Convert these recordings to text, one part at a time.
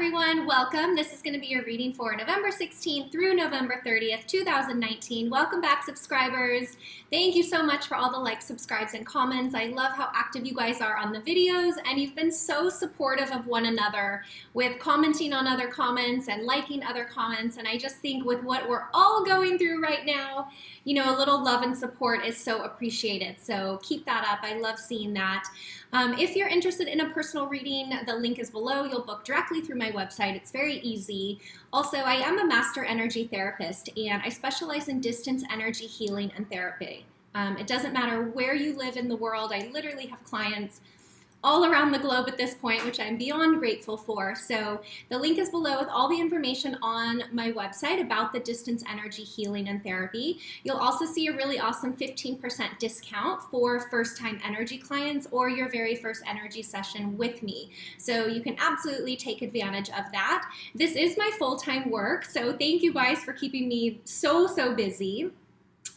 everyone, welcome. This is going to be your reading for November 16th through November 30th, 2019. Welcome back, subscribers. Thank you so much for all the likes, subscribes, and comments. I love how active you guys are on the videos, and you've been so supportive of one another with commenting on other comments and liking other comments. And I just think with what we're all going through right now, you know, a little love and support is so appreciated. So keep that up. I love seeing that. If you're interested in a personal reading, the link is below. You'll book directly through my website. It's very easy. Also, I am a master energy therapist, and I specialize in distance energy healing and therapy. It doesn't matter where you live in the world. I literally have clients all around the globe at this point, which I'm beyond grateful for. So the link is below with all the information on my website about the distance energy healing and therapy. You'll also see a really awesome 15% discount for first-time energy clients or your very first energy session with me. So you can absolutely take advantage of that. This is my full-time work, so thank you guys for keeping me so busy.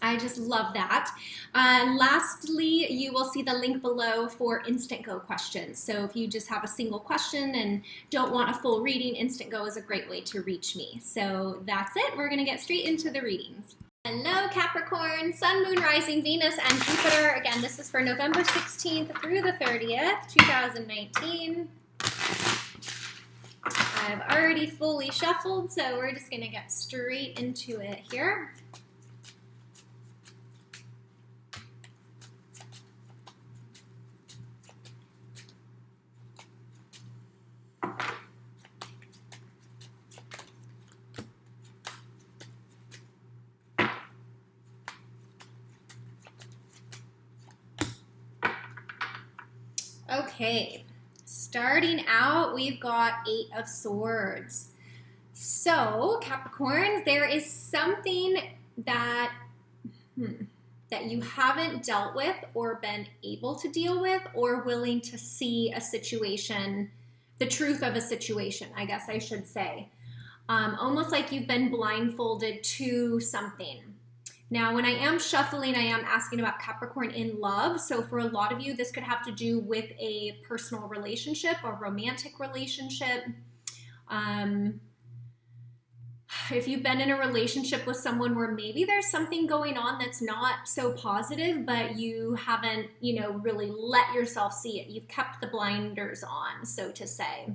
I just love that. Lastly, you will see the link below for Instantgo questions. So if you just have a single question and don't want a full reading, Instantgo is a great way to reach me. So that's it. We're going to get straight into the readings. Hello, Capricorn, Sun, Moon, Rising, Venus, and Jupiter. Again, this is for November 16th through the 30th, 2019. I've already fully shuffled, so we're just going to get straight into it here. Okay, starting out, we've got 8 of Swords. So, Capricorns, there is something that you haven't dealt with or been able to deal with or willing to see a situation, the truth of a situation, I guess I should say. Almost like you've been blindfolded to something. Now, when I am shuffling, I am asking about Capricorn in love. So for a lot of you, this could have to do with a personal relationship or romantic relationship. If you've been in a relationship with someone where maybe there's something going on that's not so positive, but you haven't, you know, really let yourself see it. You've kept the blinders on, so to say.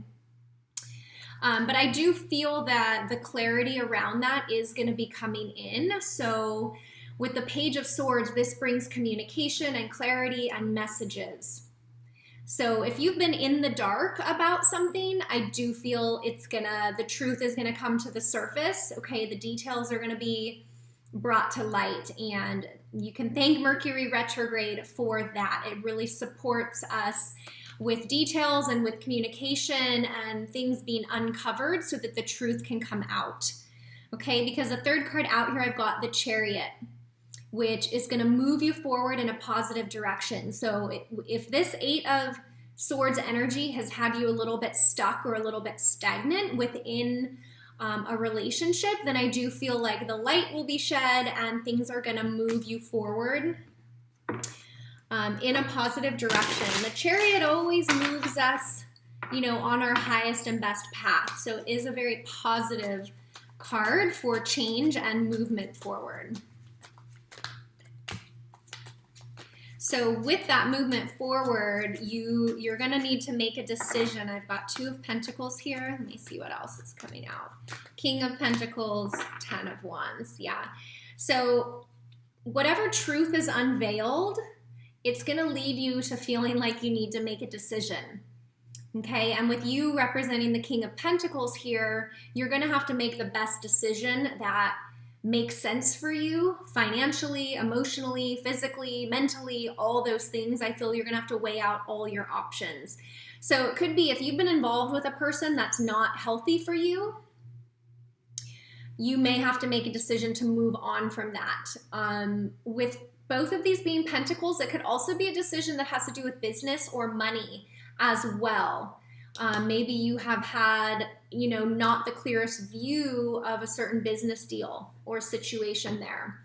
But I do feel that the clarity around that is going to be coming in. So with the Page of Swords, this brings communication and clarity and messages. So if you've been in the dark about something, I do feel the truth is gonna come to the surface. Okay, the details are gonna be brought to light, and you can thank Mercury retrograde for that. It really supports us with details and with communication and things being uncovered so that the truth can come out. Okay, because the third card out here, I've got the Chariot, which is going to move you forward in a positive direction. So if this 8 of Swords energy has had you a little bit stuck or a little bit stagnant within a relationship, then I do feel like the light will be shed and things are going to move you forward in a positive direction. The Chariot always moves us, you know, on our highest and best path. So it is a very positive card for change and movement forward. So with that movement forward, you're going to need to make a decision. I've got 2 of Pentacles here. Let me see what else is coming out. King of Pentacles, 10 of Wands. Yeah. So whatever truth is unveiled, it's going to lead you to feeling like you need to make a decision. Okay, and with you representing the King of Pentacles here, you're going to have to make the best decision that makes sense for you financially, emotionally, physically, mentally, all those things. I feel you're going to have to weigh out all your options. So it could be if you've been involved with a person that's not healthy for you, you may have to make a decision to move on from that. With both of these being Pentacles, it could also be a decision that has to do with business or money as well. Maybe you have had, you know, not the clearest view of a certain business deal or situation there.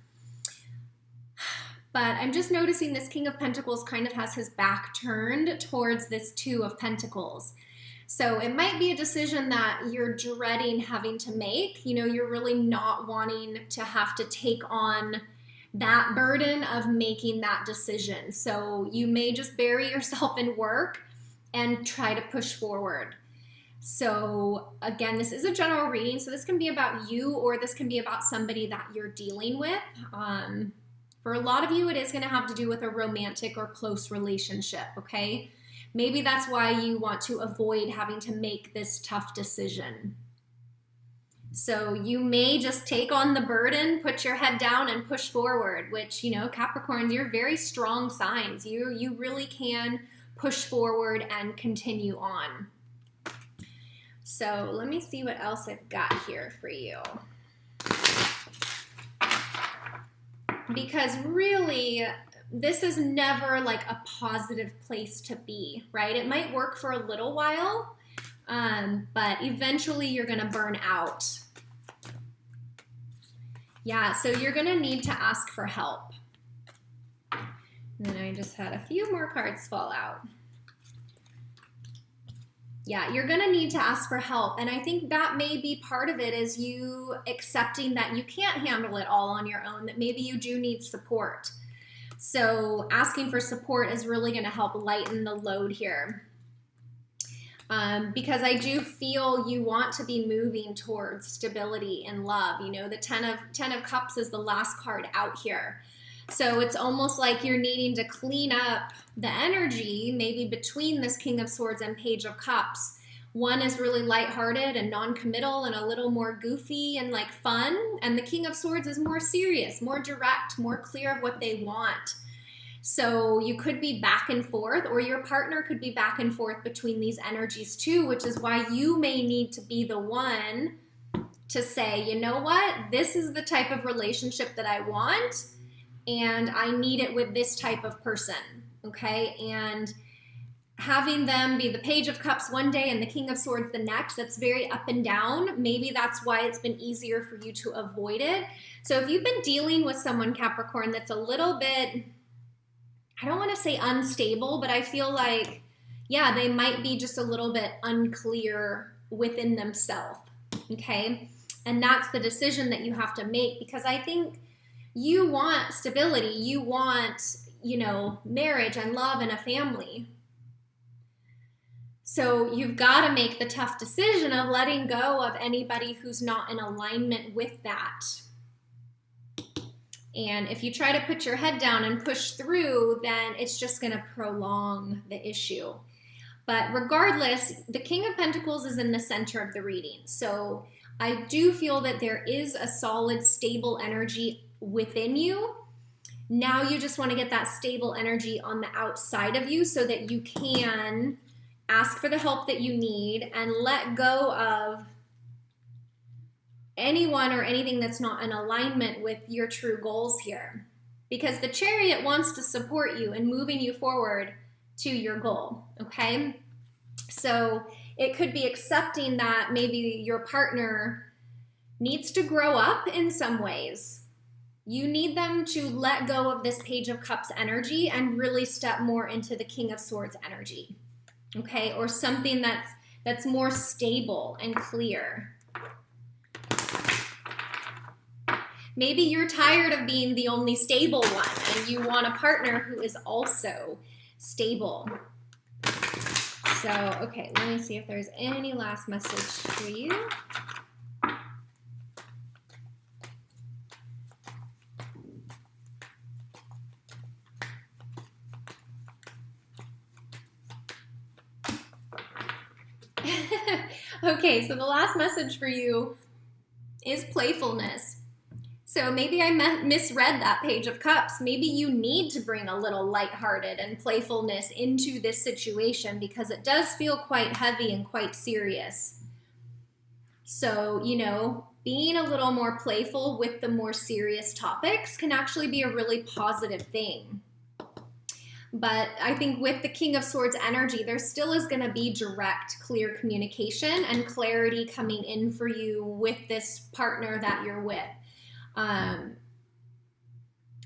But I'm just noticing this King of Pentacles kind of has his back turned towards this 2 of Pentacles. So it might be a decision that you're dreading having to make. You know, you're really not wanting to have to take on that burden of making that decision. So you may just bury yourself in work and try to push forward. So again, this is a general reading, so this can be about you or this can be about somebody that you're dealing with. For a lot of you, it is going to have to do with a romantic or close relationship, okay? Maybe that's why you want to avoid having to make this tough decision. So you may just take on the burden, put your head down and push forward, which, you know, Capricorns, you're very strong signs. You really can push forward and continue on. So let me see what else I've got here for you. Because really, this is never like a positive place to be, right? It might work for a little while, but eventually you're gonna burn out. Yeah, so you're gonna need to ask for help. And then I just had a few more cards fall out. Yeah, you're gonna need to ask for help. And I think that may be part of it, is you accepting that you can't handle it all on your own, that maybe you do need support. So asking for support is really gonna help lighten the load here. Because I do feel you want to be moving towards stability and love. You know, the Ten of Cups is the last card out here. So it's almost like you're needing to clean up the energy, maybe between this King of Swords and Page of Cups. One is really lighthearted and non-committal and a little more goofy and like fun. And the King of Swords is more serious, more direct, more clear of what they want. So you could be back and forth, or your partner could be back and forth between these energies too, which is why you may need to be the one to say, you know what, this is the type of relationship that I want, and I need it with this type of person, okay? And having them be the Page of Cups one day and the King of Swords the next, that's very up and down. Maybe that's why it's been easier for you to avoid it. So if you've been dealing with someone, Capricorn, that's a little bit, I don't want to say unstable, but I feel like, yeah, they might be just a little bit unclear within themselves, okay? And that's the decision that you have to make, because I think you want stability, you want, you know, marriage and love and a family. So you've got to make the tough decision of letting go of anybody who's not in alignment with that. And if you try to put your head down and push through, then it's just going to prolong the issue. But regardless, the King of Pentacles is in the center of the reading. So I do feel that there is a solid, stable energy within you. Now you just want to get that stable energy on the outside of you so that you can ask for the help that you need and let go of anyone or anything that's not in alignment with your true goals here. Because the Chariot wants to support you in moving you forward to your goal, okay? So it could be accepting that maybe your partner needs to grow up in some ways. You need them to let go of this Page of Cups energy and really step more into the King of Swords energy, okay? Or something that's more stable and clear. Maybe you're tired of being the only stable one and you want a partner who is also stable. So, okay, let me see if there's any last message for you. Okay, so the last message for you is playfulness. So maybe I misread that Page of Cups. Maybe you need to bring a little lighthearted and playfulness into this situation because it does feel quite heavy and quite serious. So, you know, being a little more playful with the more serious topics can actually be a really positive thing. But I think with the King of Swords energy, there still is going to be direct, clear communication and clarity coming in for you with this partner that you're with.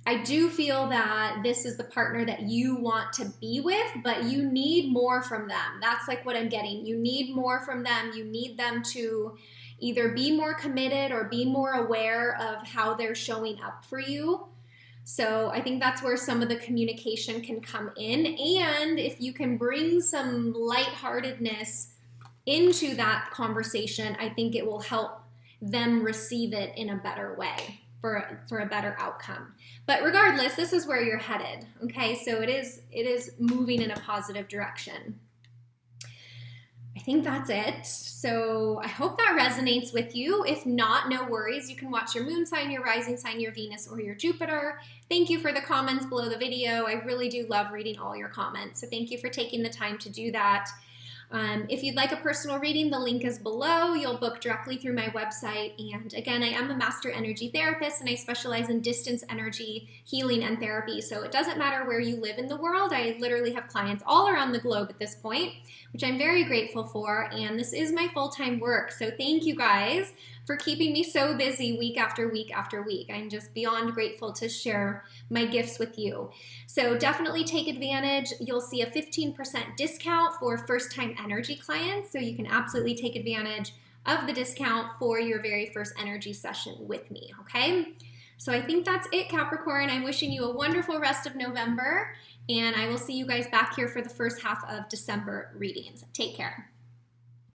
I do feel that this is the partner that you want to be with, but you need more from them. That's like what I'm getting. You need more from them. You need them to either be more committed or be more aware of how they're showing up for you. So I think that's where some of the communication can come in. And if you can bring some lightheartedness into that conversation, I think it will help them receive it in a better way for a better outcome. But regardless, this is where you're headed, okay? So it is moving in a positive direction. I think that's it. So I hope that resonates with you. If not, no worries. You can watch your moon sign, your rising sign, your Venus, or your Jupiter. Thank you for the comments below the video. I really do love reading all your comments. So thank you for taking the time to do that. If you'd like a personal reading, the link is below. You'll book directly through my website. And again, I am a master energy therapist and I specialize in distance energy healing and therapy. So it doesn't matter where you live in the world. I literally have clients all around the globe at this point, which I'm very grateful for. And this is my full-time work. So thank you guys for keeping me so busy week after week after week. I'm just beyond grateful to share my gifts with you. So definitely take advantage. You'll see a 15% discount for first-time energy clients. So you can absolutely take advantage of the discount for your very first energy session with me, okay? So I think that's it, Capricorn. I'm wishing you a wonderful rest of November, and I will see you guys back here for the first half of December readings. Take care.